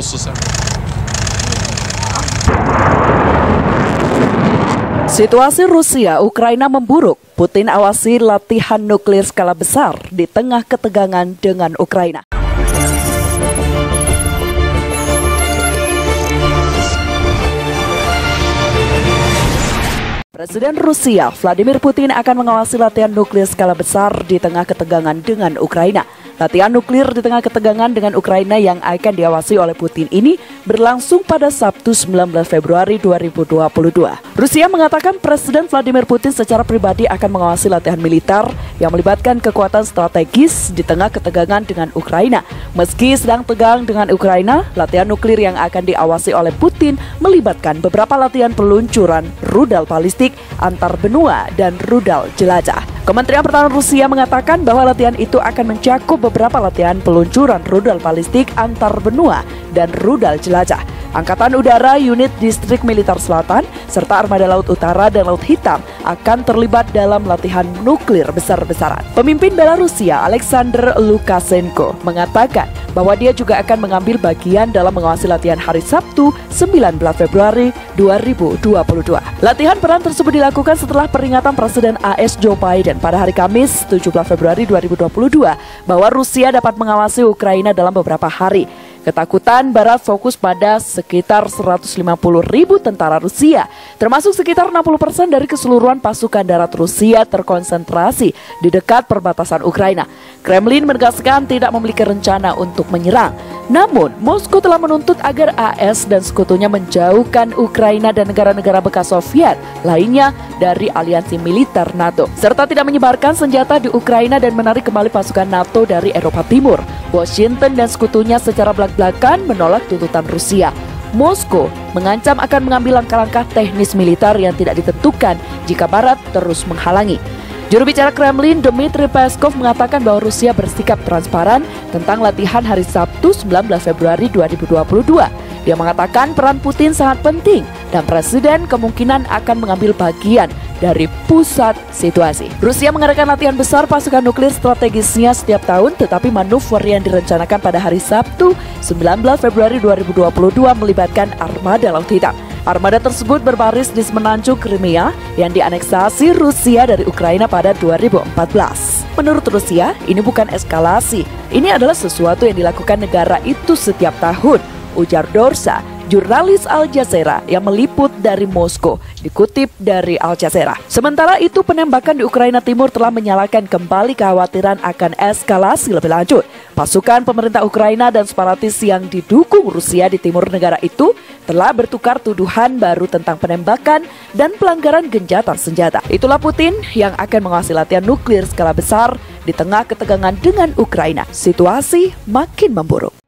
olsun sen. Situasi Rusia-Ukraina memburuk. Putin awasi latihan nuklir skala besar di tengah ketegangan dengan Ukraina. Presiden Rusia Vladimir Putin akan mengawasi latihan nuklir skala besar di tengah ketegangan dengan Ukraina. Latihan nuklir di tengah ketegangan dengan Ukraina yang akan diawasi oleh Putin ini berlangsung pada Sabtu 19 Februari 2022. Rusia mengatakan Presiden Vladimir Putin secara pribadi akan mengawasi latihan militer yang melibatkan kekuatan strategis di tengah ketegangan dengan Ukraina. Meski sedang tegang dengan Ukraina, latihan nuklir yang akan diawasi oleh Putin melibatkan beberapa latihan peluncuran rudal balistik antar benua dan rudal jelajah. Kementerian Pertahanan Rusia mengatakan bahwa latihan itu akan mencakup beberapa latihan peluncuran rudal balistik antar benua dan rudal jelajah. Angkatan Udara, unit Distrik Militer Selatan, serta Armada Laut Utara dan Laut Hitam akan terlibat dalam latihan nuklir besar-besaran. Pemimpin Belarusia, Alexander Lukashenko, mengatakan bahwa dia juga akan mengambil bagian dalam mengawasi latihan hari Sabtu 19 Februari 2022. Latihan peran tersebut dilakukan setelah peringatan Presiden AS Joe Biden pada hari Kamis 17 Februari 2022 bahwa Rusia dapat mengawasi Ukraina dalam beberapa hari. Ketakutan Barat fokus pada sekitar 150.000 tentara Rusia, termasuk sekitar 60% dari keseluruhan pasukan darat Rusia terkonsentrasi di dekat perbatasan Ukraina. Kremlin menegaskan tidak memiliki rencana untuk menyerang. Namun, Moskow telah menuntut agar AS dan sekutunya menjauhkan Ukraina dan negara-negara bekas Soviet lainnya dari aliansi militer NATO, serta tidak menyebarkan senjata di Ukraina dan menarik kembali pasukan NATO dari Eropa Timur. Washington dan sekutunya secara belak-belakan menolak tuntutan Rusia. Moskow mengancam akan mengambil langkah-langkah teknis militer yang tidak ditentukan jika Barat terus menghalangi. Juru bicara Kremlin, Dmitry Peskov, mengatakan bahwa Rusia bersikap transparan tentang latihan hari Sabtu 19 Februari 2022. Dia mengatakan peran Putin sangat penting dan Presiden kemungkinan akan mengambil bagian dari pusat situasi. Rusia mengadakan latihan besar pasukan nuklir strategisnya setiap tahun, tetapi manuver yang direncanakan pada hari Sabtu 19 Februari 2022 melibatkan Armada Laut Hitam. Armada tersebut berbaris di semenanjung Crimea yang dianeksasi Rusia dari Ukraina pada 2014. Menurut Rusia, ini bukan eskalasi. Ini adalah sesuatu yang dilakukan negara itu setiap tahun, ujar Dorsa, jurnalis Al Jazeera yang meliput dari Moskow, dikutip dari Al Jazeera. Sementara itu, penembakan di Ukraina Timur telah menyalakan kembali kekhawatiran akan eskalasi lebih lanjut. Pasukan pemerintah Ukraina dan separatis yang didukung Rusia di timur negara itu telah bertukar tuduhan baru tentang penembakan dan pelanggaran gencatan senjata. Itulah Putin yang akan mengawasi latihan nuklir skala besar di tengah ketegangan dengan Ukraina. Situasi makin memburuk.